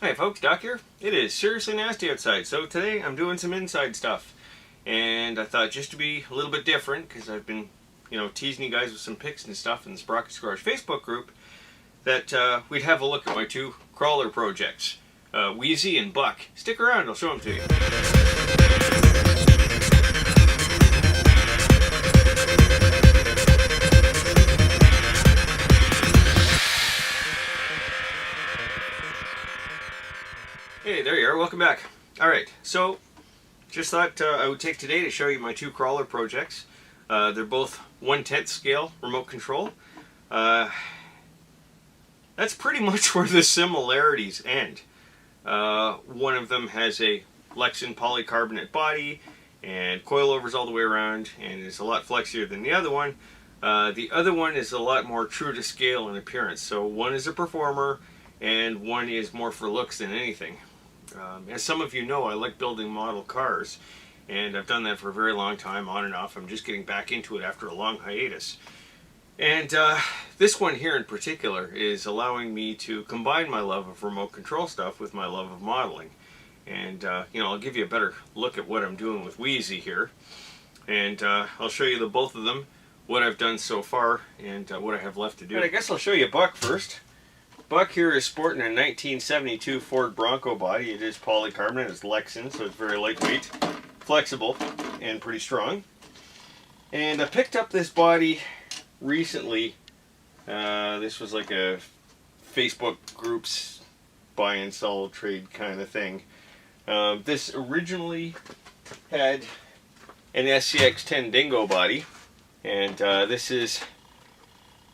Hi folks, Doc here. It is seriously nasty outside, so today I'm doing some inside stuff. And I thought just to be a little bit different, because I've been, teasing you guys with some pics and stuff in the Sprocket Garage Facebook group, that we'd have a look at my two crawler projects, Wheezy and Buck. Stick around, I'll show them to you. Hey, there you are. Welcome back. Alright, so just thought I would take today to show you my two crawler projects. They're both 1/10 scale remote control. That's pretty much where the similarities end. One of them has a Lexan polycarbonate body and coilovers all the way around and is a lot flexier than the other one. The other one is a lot more true to scale in appearance. So one is a performer and one is more for looks than anything. As some of you know, I like building model cars, and I've done that for a very long time, on and off. I'm just getting back into it after a long hiatus. And this one here in particular is allowing me to combine my love of remote control stuff with my love of modeling. And I'll give you a better look at what I'm doing with Wheezy here. And I'll show you both of them, what I've done so far, and what I have left to do. And I guess I'll show you Buck first. Buck here is sporting a 1972 Ford Bronco body. It is polycarbonate, it's Lexan, so it's very lightweight, flexible, and pretty strong. And I picked up this body recently. This was like a Facebook groups buy and sell trade kind of thing. This originally had an SCX10 dingo body, and this is,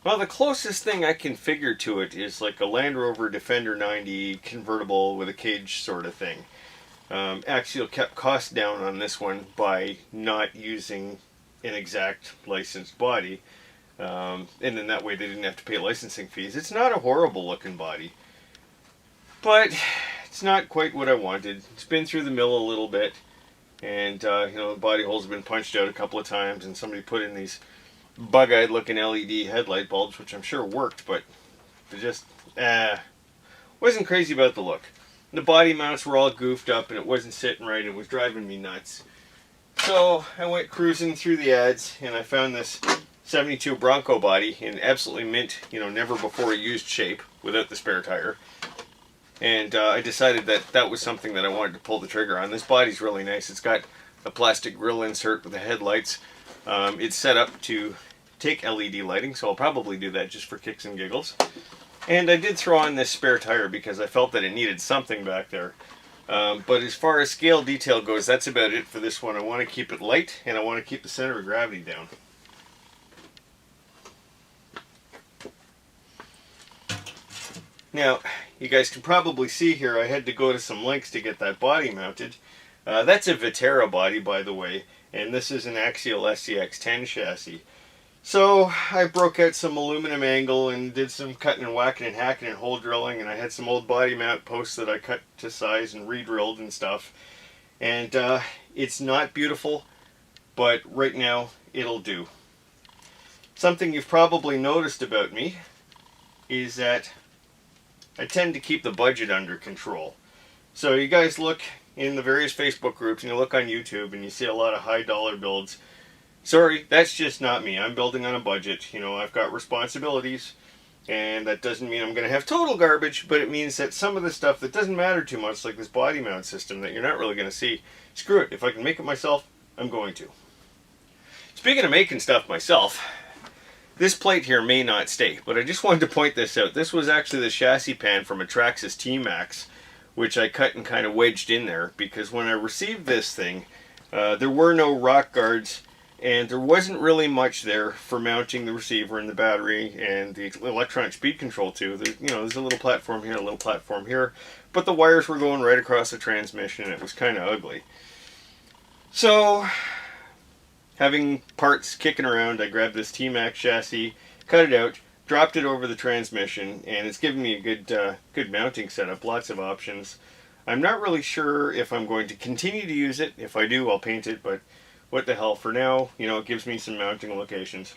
well, the closest thing I can figure to it is like a Land Rover Defender 90 convertible with a cage sort of thing. Axial kept costs down on this one by not using an exact licensed body, and then that way they didn't have to pay licensing fees. It's not a horrible looking body, but it's not quite what I wanted. It's been through the mill a little bit, and the body holes have been punched out a couple of times, and somebody put in these bug-eyed looking LED headlight bulbs, which I'm sure worked, but it just wasn't crazy about the look. The body mounts were all goofed up and it wasn't sitting right. It was driving me nuts. So I went cruising through the ads and I found this 72 Bronco body in absolutely mint, never before used shape without the spare tire. And I decided that that was something that I wanted to pull the trigger on. This body's really nice. It's got a plastic grill insert with the headlights. It's set up to take LED lighting, so I'll probably do that just for kicks and giggles. And I did throw on this spare tire because I felt that it needed something back there. But as far as scale detail goes, that's about it for this one. I want to keep it light, and I want to keep the center of gravity down. Now, you guys can probably see here, I had to go to some lengths to get that body mounted. That's a Vitera body, by the way, and this is an Axial SCX10 chassis. So I broke out some aluminum angle and did some cutting and whacking and hacking and hole drilling, and I had some old body mount posts that I cut to size and re-drilled and stuff. And it's not beautiful, but right now it'll do. Something you've probably noticed about me is that I tend to keep the budget under control. So you guys look in the various Facebook groups and you look on YouTube and you see a lot of high dollar builds. Sorry, that's just not me. I'm building on a budget. I've got responsibilities, and that doesn't mean I'm going to have total garbage, but it means that some of the stuff that doesn't matter too much, like this body mount system that you're not really going to see, screw it. If I can make it myself, I'm going to. Speaking of making stuff myself, this plate here may not stay, but I just wanted to point this out. This was actually the chassis pan from a Traxxas T-Max, which I cut and kind of wedged in there, because when I received this thing, there were no rock guards, and there wasn't really much there for mounting the receiver and the battery and the electronic speed control too. There's a little platform here, a little platform here, but the wires were going right across the transmission and it was kind of ugly. So, having parts kicking around, I grabbed this T-Max chassis, cut it out, dropped it over the transmission, and it's giving me a good mounting setup, lots of options. I'm not really sure if I'm going to continue to use it. If I do, I'll paint it, but what the hell, for now, it gives me some mounting locations.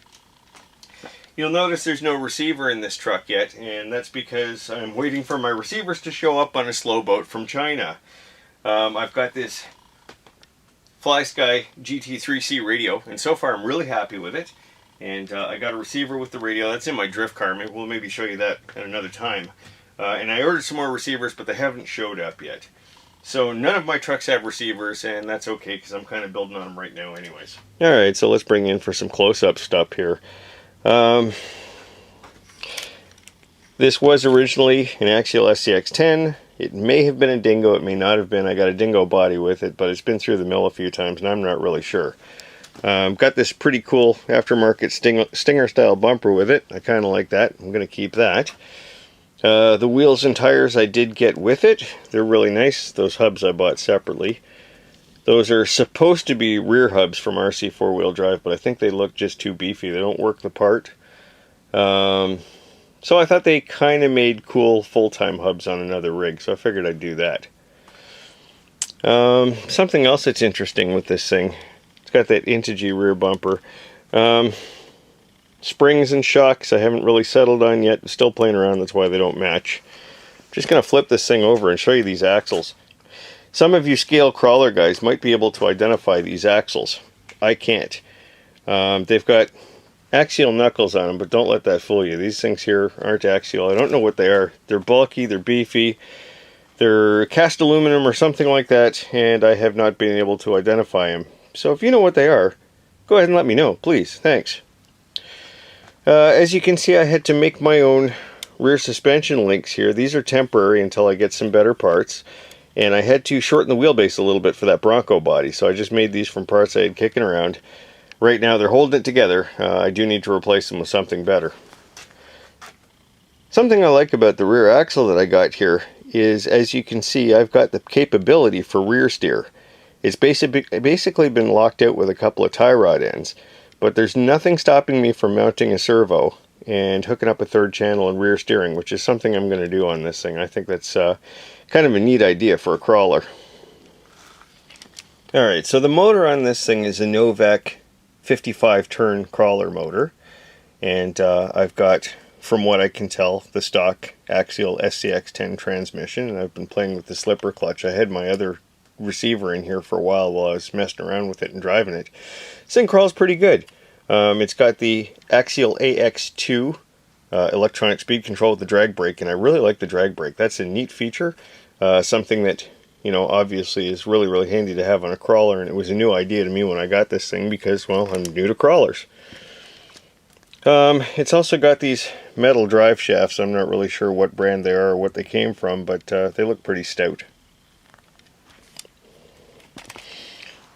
You'll notice there's no receiver in this truck yet, and that's because I'm waiting for my receivers to show up on a slow boat from China. I've got this FlySky GT3C radio, and so far I'm really happy with it. And I got a receiver with the radio. That's in my drift car. We'll maybe show you that at another time. And I ordered some more receivers, but they haven't showed up yet. So none of my trucks have receivers, and that's okay because I'm kind of building on them right now anyways. Alright, so let's bring in for some close-up stuff here. This was originally an Axial SCX10. It may have been a Dingo, it may not have been. I got a Dingo body with it, but it's been through the mill a few times and I'm not really sure. Got this pretty cool aftermarket Stinger style bumper with it. I kind of like that. I'm going to keep that. The wheels and tires I did get with it. They're really nice. Those hubs I bought separately. Those are supposed to be rear hubs from RC4WD Drive, but I think they look just too beefy. They don't work the part. So I thought they kind of made cool full-time hubs on another rig, so I figured I'd do that. Something else that's interesting with this thing, it's got that Intigi rear bumper. Springs and shocks I haven't really settled on yet. Still playing around, that's why they don't match. Just going to flip this thing over and show you these axles. Some of you scale crawler guys might be able to identify these axles. I can't. They've got axial knuckles on them, but don't let that fool you. These things here aren't axial. I don't know what they are. They're bulky, they're beefy, they're cast aluminum or something like that, and I have not been able to identify them. So if you know what they are, go ahead and let me know, please. Thanks. As you can see, I had to make my own rear suspension links here. These are temporary until I get some better parts, and I had to shorten the wheelbase a little bit for that Bronco body, so I just made these from parts I had kicking around. Right now they're holding it together. I do need to replace them with something better. Something I like about the rear axle that I got here is, as you can see, I've got the capability for rear steer. It's basically been locked out with a couple of tie rod ends, but there's nothing stopping me from mounting a servo and hooking up a third channel and rear steering, which is something I'm going to do on this thing. I think that's kind of a neat idea for a crawler. Alright, so the motor on this thing is a Novak 55 turn crawler motor, and I've got, from what I can tell, the stock Axial SCX10 transmission, and I've been playing with the slipper clutch. I had my other receiver in here for a while I was messing around with it and driving it. This thing crawls pretty good. It's got the Axial AX2 electronic speed control with the drag brake, and I really like the drag brake. That's a neat feature, something that, you know, obviously is really handy to have on a crawler, and it was a new idea to me when I got this thing because, well, I'm new to crawlers. It's also got these metal drive shafts. I'm not really sure what brand they are or what they came from, but they look pretty stout.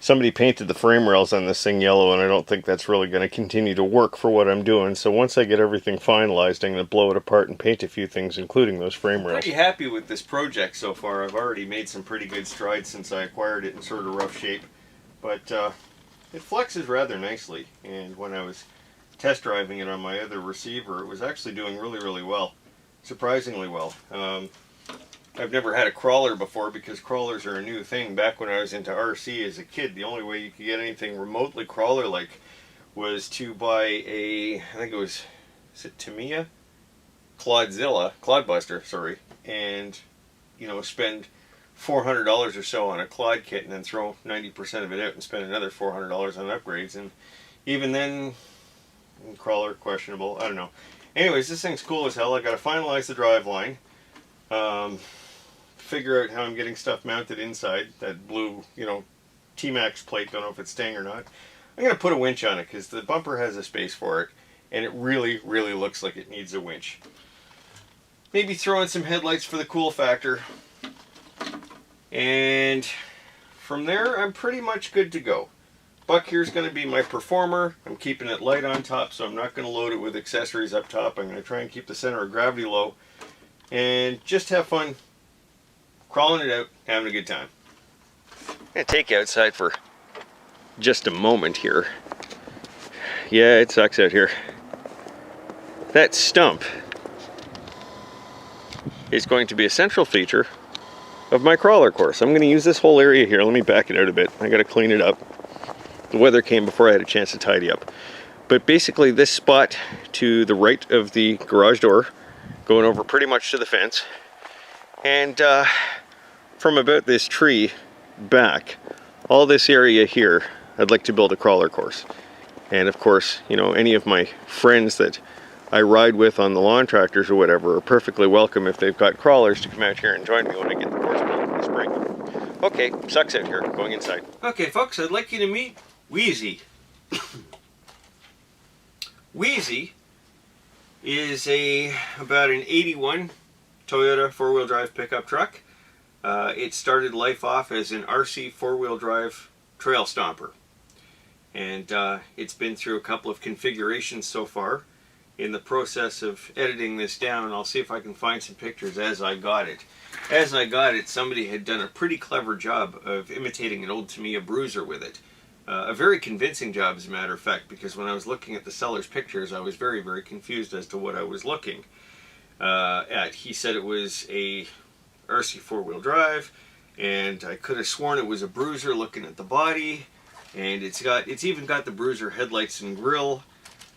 Somebody painted the frame rails on this thing yellow, and I don't think that's really going to continue to work for what I'm doing. So once I get everything finalized, I'm going to blow it apart and paint a few things, including those frame rails. I'm pretty happy with this project so far. I've already made some pretty good strides since I acquired it in sort of rough shape. But it flexes rather nicely, and when I was test driving it on my other receiver, it was actually doing really well. Surprisingly well. I've never had a crawler before because crawlers are a new thing. Back when I was into RC as a kid, the only way you could get anything remotely crawler-like was to buy a, I think it was, is it Tamiya? Clodbuster, sorry, and, you know, spend $400 or so on a Clod kit and then throw 90% of it out and spend another $400 on upgrades. And even then, crawler, questionable, I don't know. Anyways, this thing's cool as hell. I got to finalize the drive line. Figure out how I'm getting stuff mounted inside that blue, you know, T-Max plate. Don't know if it's staying or not. I'm going to put a winch on it because the bumper has a space for it, and it really looks like it needs a winch. Maybe throw in some headlights for the cool factor, and from there I'm pretty much good to go. Buck here's going to be my performer. I'm keeping it light on top, so I'm not going to load it with accessories up top. I'm going to try and keep the center of gravity low and just have fun crawling it out, having a good time. I'm going to take you outside for just a moment here. Yeah, it sucks out here. That stump is going to be a central feature of my crawler course. I'm going to use this whole area here. Let me back it out a bit. I got to clean it up. The weather came before I had a chance to tidy up. But basically this spot to the right of the garage door, going over pretty much to the fence, and from about this tree back, all this area here, I'd like to build a crawler course. And of course, you know, any of my friends that I ride with on the lawn tractors or whatever are perfectly welcome if they've got crawlers to come out here and join me when I get the course built in the spring. Okay, sucks out here, going inside. Okay folks, I'd like you to meet Wheezy. Wheezy is about an 81 Toyota four-wheel drive pickup truck. It started life off as an RC4WD Drive Trail Stomper. And it's been through a couple of configurations so far. In the process of editing this down, I'll see if I can find some pictures as I got it. As I got it, somebody had done a pretty clever job of imitating an old Tamiya Bruiser with it. A very convincing job, as a matter of fact, because when I was looking at the seller's pictures, I was very, very confused as to what I was looking at. He said it was a RC4WD Drive, and I could have sworn it was a Bruiser looking at the body, and it's even got the Bruiser headlights and grille.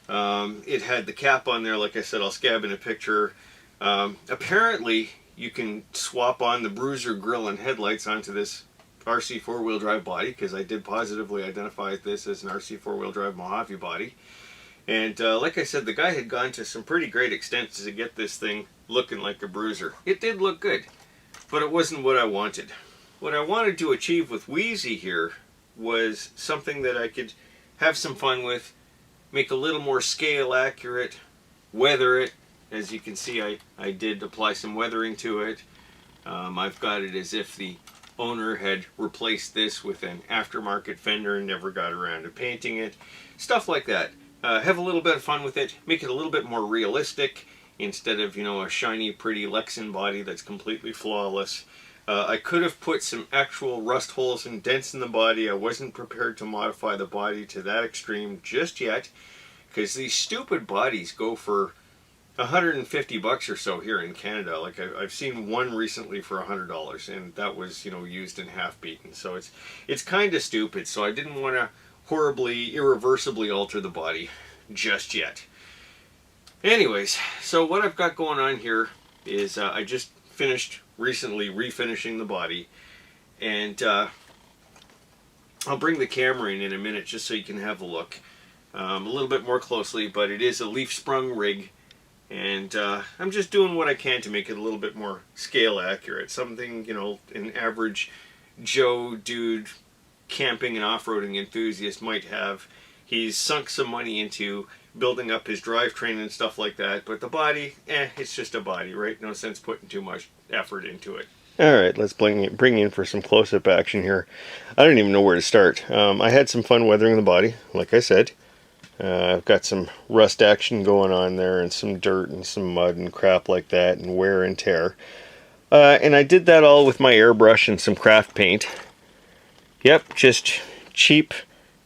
It had the cap on there, like I said. I'll scab in a picture. Apparently you can swap on the Bruiser grille and headlights onto this RC4WD Drive body, because I did positively identify this as an RC4WD Drive Mojave body. And like I said, the guy had gone to some pretty great extents to get this thing looking like a Bruiser. It did look good, but it wasn't what I wanted. What I wanted to achieve with Wheezy here was something that I could have some fun with, make a little more scale accurate, weather it. As you can see, I did apply some weathering to it. I've got it as if the owner had replaced this with an aftermarket fender and never got around to painting it. Stuff like that. Have a little bit of fun with it, make it a little bit more realistic instead of, you know, a shiny, pretty Lexan body that's completely flawless. I could have put some actual rust holes and dents in the body. I wasn't prepared to modify the body to that extreme just yet, because these stupid bodies go for $150 or so here in Canada. Like I've seen one recently for $100, and that was, you know, used and half beaten. So it's kind of stupid. So I didn't want to horribly, irreversibly alter the body just yet. Anyways, so what I've got going on here is I just finished recently refinishing the body, and I'll bring the camera in a minute just so you can have a look a little bit more closely. But it is a leaf sprung rig, and I'm just doing what I can to make it a little bit more scale accurate. Something, you know, an average Joe dude camping and off-roading enthusiast might have. He's sunk some money into building up his drivetrain and stuff like that, but the body, it's just a body, right? No sense putting too much effort into it. Alright, let's bring in for some close-up action here. I don't even know where to start. I had some fun weathering the body, like I said. I've got some rust action going on there, and some dirt and some mud and crap like that, and wear and tear. And I did that all with my airbrush and some craft paint. Yep, just cheap,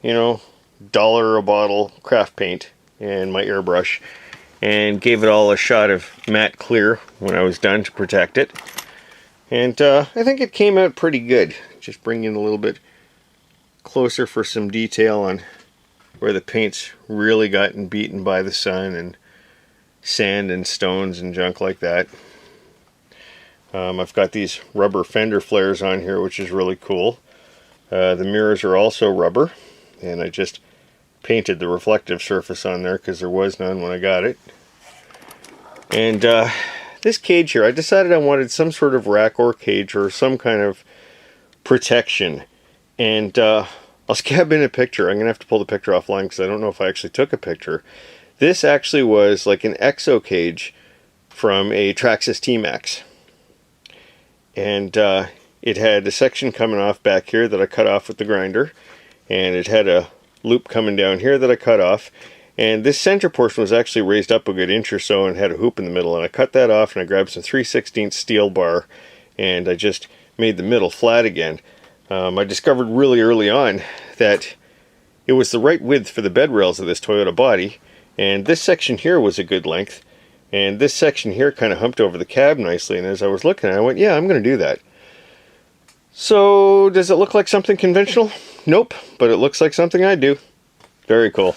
you know, $1 a bottle craft paint and my airbrush, and gave it all a shot of matte clear when I was done to protect it. And I think it came out pretty good. Just bring in a little bit closer for some detail on where the paint's really gotten beaten by the sun and sand and stones and junk like that. I've got these rubber fender flares on here, which is really cool. The mirrors are also rubber, and I just painted the reflective surface on there because there was none when I got it. And this cage here, I decided I wanted some sort of rack or cage or some kind of protection. And I'll scab in a picture. I'm going to have to pull the picture offline because I don't know if I actually took a picture. This actually was like an exo cage from a Traxxas T-Max. And it had a section coming off back here that I cut off with the grinder. And it had a loop coming down here that I cut off, and this center portion was actually raised up a good inch or so and had a hoop in the middle, and I cut that off and I grabbed some 3/16 steel bar and I just made the middle flat again. I discovered really early on that it was the right width for the bed rails of this Toyota body, and this section here was a good length, and this section here kind of humped over the cab nicely, and as I was looking I went, yeah, I'm going to do that. So does it look like something conventional? Nope, but it looks like something I do. Very cool.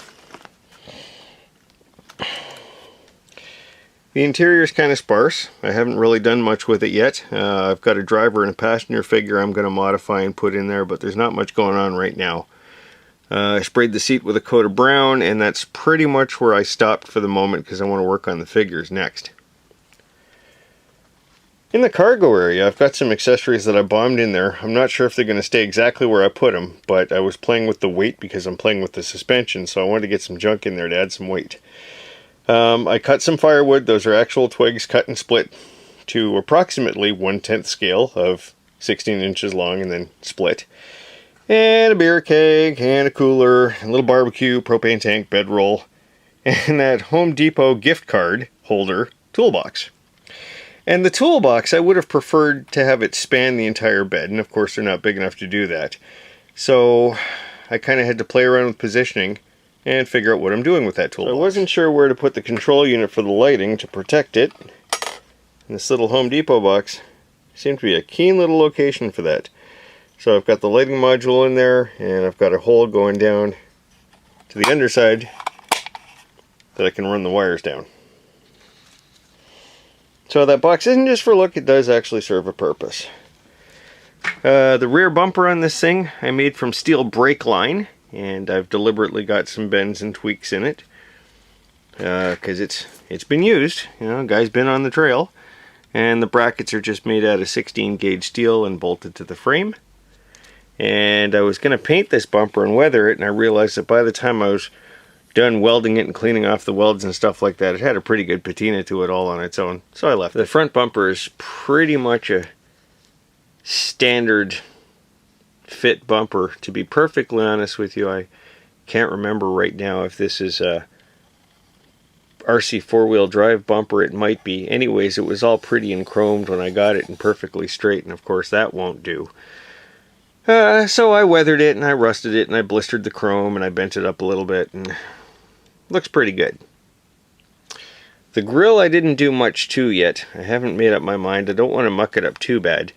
The interior is kind of sparse. I haven't really done much with it yet. I've got a driver and a passenger figure I'm going to modify and put in there, but there's not much going on right now. I sprayed the seat with a coat of brown, and that's pretty much where I stopped for the moment because I want to work on the figures next. In the cargo area, I've got some accessories that I bombed in there. I'm not sure if they're going to stay exactly where I put them, but I was playing with the weight because I'm playing with the suspension, so I wanted to get some junk in there to add some weight. I cut some firewood. Those are actual twigs cut and split to approximately 1/10 scale of 16 inches long and then split. And a beer keg, and a cooler, a little barbecue, propane tank, bedroll, and that Home Depot gift card holder toolbox. And the toolbox, I would have preferred to have it span the entire bed, and of course they're not big enough to do that. So I kind of had to play around with positioning and figure out what I'm doing with that toolbox. So I wasn't sure where to put the control unit for the lighting to protect it. And this little Home Depot box seemed to be a keen little location for that. So I've got the lighting module in there, and I've got a hole going down to the underside that I can run the wires down. So that box isn't just for look, it does actually serve a purpose. The rear bumper on this thing I made from steel brake line, and I've deliberately got some bends and tweaks in it because it's been used. You know, guy's been on the trail, and the brackets are just made out of 16 gauge steel and bolted to the frame. And I was going to paint this bumper and weather it, and I realized that by the time I was done welding it and cleaning off the welds and stuff like that, it had a pretty good patina to it all on its own, so I left it. The front bumper is pretty much a standard fit bumper. To be perfectly honest with you, I can't remember right now if this is a RC four-wheel drive bumper. It might be. Anyways, it was all pretty and chromed when I got it and perfectly straight, and of course that won't do. So I weathered it and I rusted it and I blistered the chrome and I bent it up a little bit, and looks pretty good. The grill I didn't do much to yet. I haven't made up my mind. I don't want to muck it up too bad.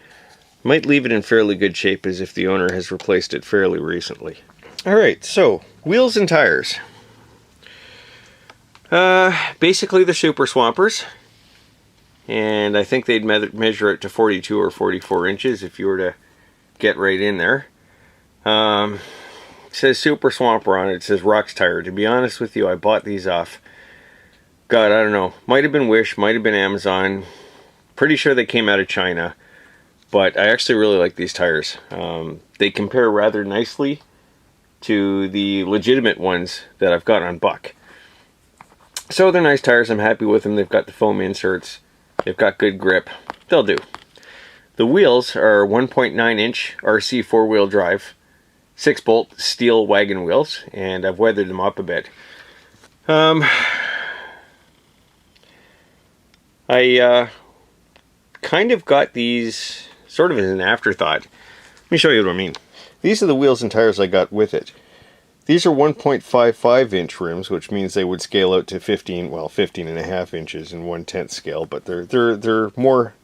Might leave it in fairly good shape as if the owner has replaced it fairly recently. Alright, so wheels and tires. Basically the Super Swampers. And I think they'd measure it to 42 or 44 inches if you were to get right in there. It says Super Swamper on it. It says Rocks Tire. To be honest with you, I bought these off, God, I don't know, might have been Wish, might have been Amazon. Pretty sure they came out of China, but I actually really like these tires. They compare rather nicely to the legitimate ones that I've got on Buck. So they're nice tires. I'm happy with them. They've got the foam inserts. They've got good grip. They'll do. The wheels are 1.9 inch RC four-wheel drive 6-bolt steel wagon wheels, and I've weathered them up a bit. I kind of got these sort of as an afterthought. Let me show you what I mean. These are the wheels and tires I got with it. These are 1.55 inch rims, which means they would scale out to 15 and a half inches in 1/10 scale, but they're more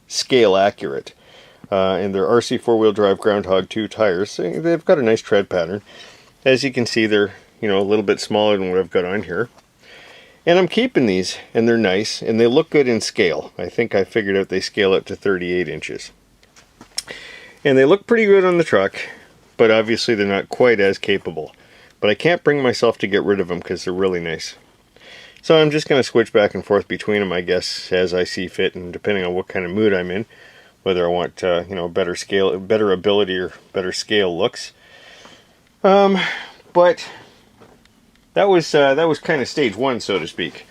scale accurate. And they're RC four-wheel drive Groundhog 2 tires. They've got a nice tread pattern. As you can see, they're a little bit smaller than what I've got on here. And I'm keeping these, and they're nice, and they look good in scale. I think I figured out they scale up to 38 inches. And they look pretty good on the truck, but obviously they're not quite as capable. But I can't bring myself to get rid of them because they're really nice. So I'm just going to switch back and forth between them, I guess, as I see fit, and depending on what kind of mood I'm in, whether I want better scale, better ability, or better scale looks. But that was kind of stage one, so to speak.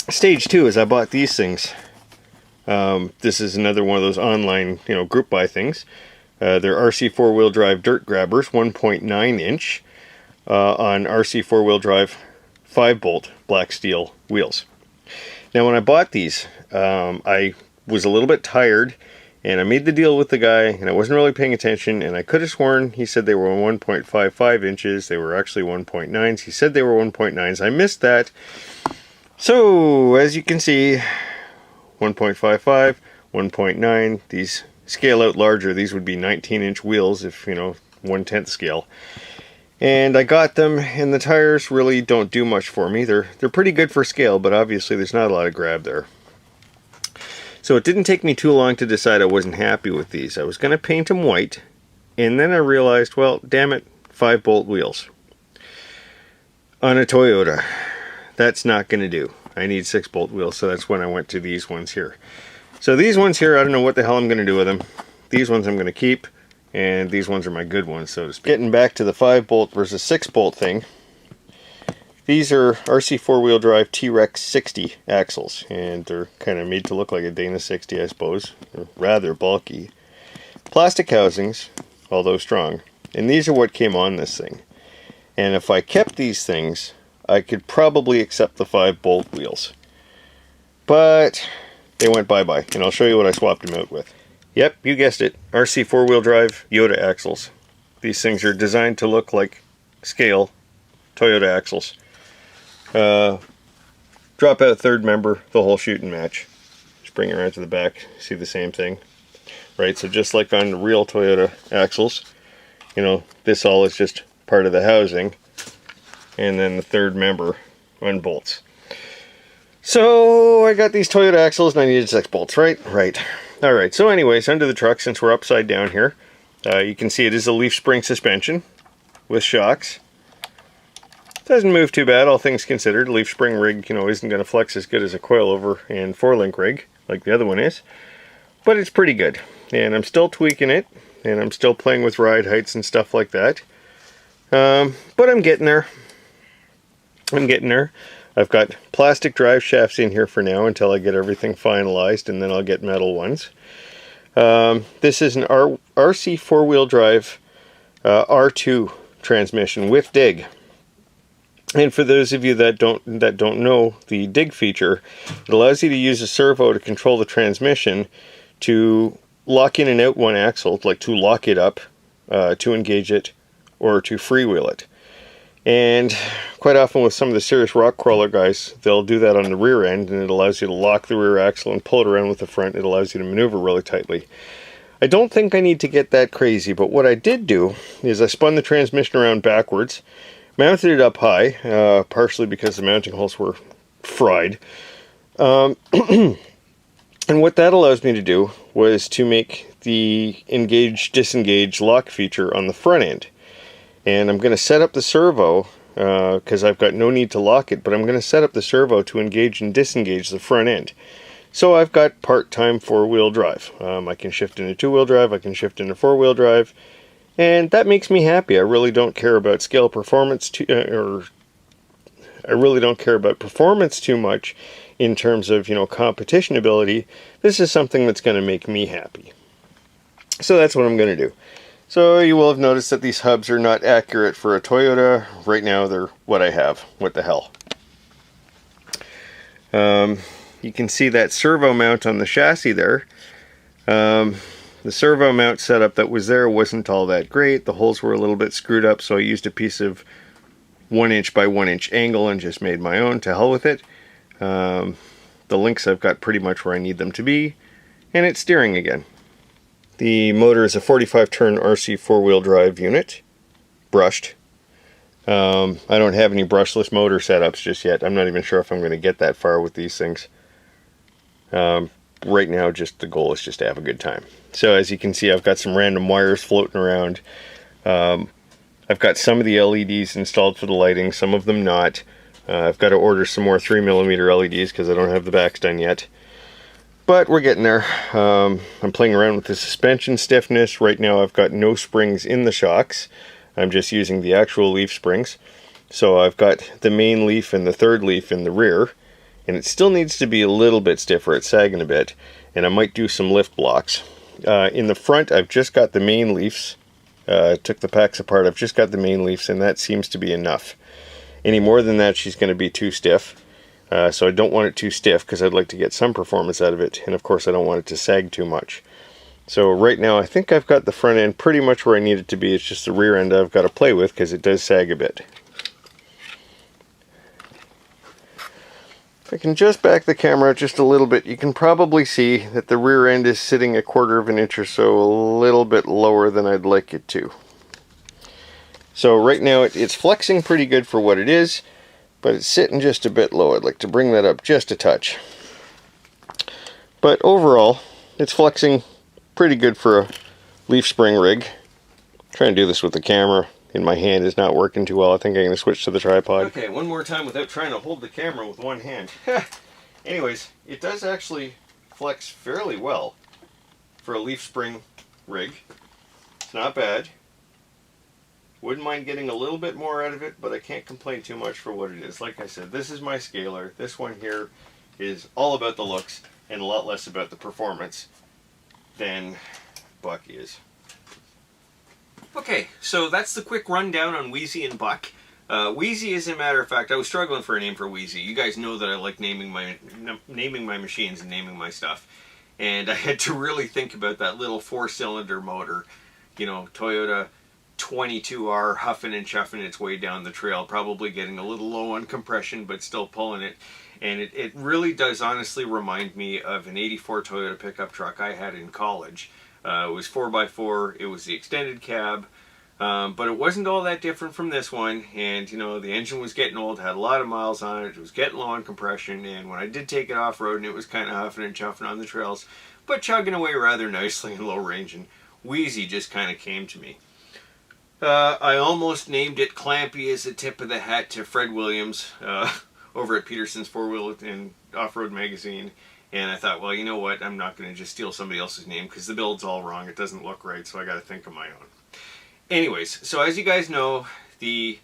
Stage two is I bought these things. This is another one of those online group buy things. They're RC four-wheel drive dirt grabbers, 1.9 inch on RC four-wheel drive 5-bolt black steel wheels. Now when I bought these, I was a little bit tired, and I made the deal with the guy, and I wasn't really paying attention, and I could have sworn he said they were 1.55 inches. They were actually 1.9s. He said they were 1.9s. I missed that. So as you can see, 1.55, 1.9, these scale out larger. These would be 19 inch wheels if 1/10 scale. And I got them, and the tires really don't do much for me. They're pretty good for scale, but obviously there's not a lot of grab there. So it didn't take me too long to decide I wasn't happy with these. I was going to paint them white, and then I realized, well, damn it, 5-bolt wheels on a Toyota. That's not going to do. I need 6-bolt wheels, so that's when I went to these ones here. So these ones here, I don't know what the hell I'm going to do with them. These ones I'm going to keep. And these ones are my good ones, so to speak. Getting back to the 5-bolt versus 6-bolt thing, these are RC4 drive T-Rex 60 axles, and they're kind of made to look like a Dana 60, I suppose. They're rather bulky. Plastic housings, although strong, and these are what came on this thing. And if I kept these things, I could probably accept the 5-bolt wheels. But they went bye-bye, and I'll show you what I swapped them out with. Yep, you guessed it. RC4 drive Yoda axles. These things are designed to look like scale Toyota axles. Drop out third member, the whole shooting match. Just bring it around to the back, see the same thing. Right, so just like on the real Toyota axles, you know, this all is just part of the housing. And then the third member unbolts. So I got these Toyota axles and I needed 6 bolts, right? Right. Alright, so anyways, under the truck, since we're upside down here, you can see it is a leaf spring suspension with shocks. Doesn't move too bad, all things considered. Leaf spring rig, you know, isn't going to flex as good as a coilover and 4-link rig, like the other one is. But it's pretty good. And I'm still tweaking it, and I'm still playing with ride heights and stuff like that. But I'm getting there. I've got plastic drive shafts in here for now until I get everything finalized, and then I'll get metal ones. This is an RC4 drive R2 transmission with dig. And for those of you that don't know the dig feature, it allows you to use a servo to control the transmission to lock in and out one axle, like to lock it up, to engage it, or to freewheel it. And quite often with some of the serious rock crawler guys, they'll do that on the rear end, and it allows you to lock the rear axle and pull it around with the front. It allows you to maneuver really tightly. I don't think I need to get that crazy, but what I did do is I spun the transmission around backwards, mounted it up high, partially because the mounting holes were fried. And what that allows me to do was to make the engage-disengage lock feature on the front end. And I'm going to set up the servo, because I've got no need to lock it, but I'm going to set up the servo to engage and disengage the front end. So I've got part-time 4-wheel drive. I can shift into 2-wheel drive, I can shift into 4-wheel drive, and that makes me happy. I really don't care about scale performance, I really don't care about performance too much in terms of, you know, competition ability. This is something that's going to make me happy. So that's what I'm going to do. So you will have noticed that these hubs are not accurate for a Toyota. Right now they're what I have. What the hell. You can see that servo mount on the chassis there. The servo mount setup that was there wasn't all that great. The holes were a little bit screwed up, so I used a piece of 1" by 1" angle and just made my own. To hell with it. The links I've got pretty much where I need them to be. And it's steering again. The motor is a 45-turn RC4 drive unit, brushed. I don't have any brushless motor setups just yet. I'm not even sure if I'm going to get that far with these things. Right now, just the goal is just to have a good time. So as you can see, I've got some random wires floating around. I've got some of the LEDs installed for the lighting, some of them not. I've got to order some more 3mm LEDs because I don't have the backs done yet. But we're getting there. I'm playing around with the suspension stiffness. Right now I've got no springs in the shocks. I'm just using the actual leaf springs. So I've got the main leaf and the third leaf in the rear. And it still needs to be a little bit stiffer. It's sagging a bit. And I might do some lift blocks. In the front I've just got the main leaves. Took the packs apart. I've just got the main leaves, and that seems to be enough. Any more than that, she's going to be too stiff. So I don't want it too stiff because I'd like to get some performance out of it, and of course I don't want it to sag too much. So right now I think I've got the front end pretty much where I need it to be. It's just the rear end I've got to play with because it does sag a bit. If I can just back the camera just a little bit, you can probably see that the rear end is sitting 1/4 of an inch or so a little bit lower than I'd like it to. So right now it's flexing pretty good for what it is, but it's sitting just a bit low. I'd like to bring that up just a touch. But overall, it's flexing pretty good for a leaf spring rig. Trying to do this with the camera in my hand is not working too well. I think I'm going to switch to the tripod. Okay, one more time without trying to hold the camera with one hand. Anyways, it does actually flex fairly well for a leaf spring rig. It's not bad. Wouldn't mind getting a little bit more out of it, but I can't complain too much for what it is. Like I said, this is my scaler. This one here is all about the looks and a lot less about the performance than Buck is. Okay, so that's the quick rundown on Wheezy and Buck. Wheezy, as a matter of fact, I was struggling for a name for Wheezy. You guys know that I like naming my machines and naming my stuff. And I had to really think about that little 4-cylinder motor. You know, Toyota 22R huffing and chuffing its way down the trail, probably getting a little low on compression, but still pulling it. And it really does honestly remind me of an '84 Toyota pickup truck I had in college. It was 4x4, it was the extended cab, but it wasn't all that different from this one. And you know, the engine was getting old, had a lot of miles on it, it was getting low on compression, and when I did take it off-road, it was kind of huffing and chuffing on the trails, but chugging away rather nicely in low range, and Wheezy just kind of came to me. I almost named it Clampy as a tip of the hat to Fred Williams over at Peterson's 4-Wheel and Off-Road Magazine. And I thought, well, you know what? I'm not going to just steal somebody else's name because the build's all wrong. It doesn't look right, so I got to think of my own. Anyways, so as you guys know, the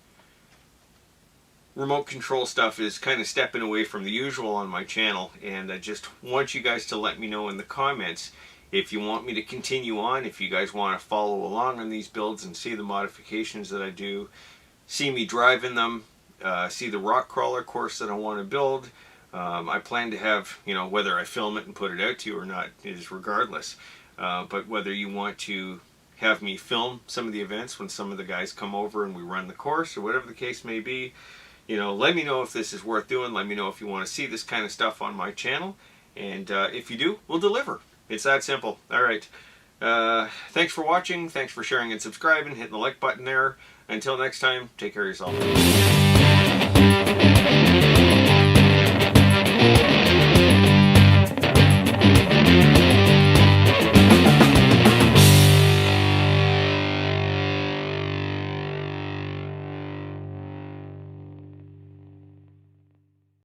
remote control stuff is kind of stepping away from the usual on my channel, and I just want you guys to let me know in the comments if you want me to continue on, if you guys want to follow along on these builds and see the modifications that I do, see me driving them, see the rock crawler course that I want to build. I plan to have, you know, whether I film it and put it out to you or not is regardless. But whether you want to have me film some of the events when some of the guys come over and we run the course or whatever the case may be, you know, let me know if this is worth doing. Let me know if you want to see this kind of stuff on my channel. And if you do, we'll deliver. It's that simple. All right. Thanks for watching. Thanks for sharing and subscribing. Hitting the like button there. Until next time, take care of yourself.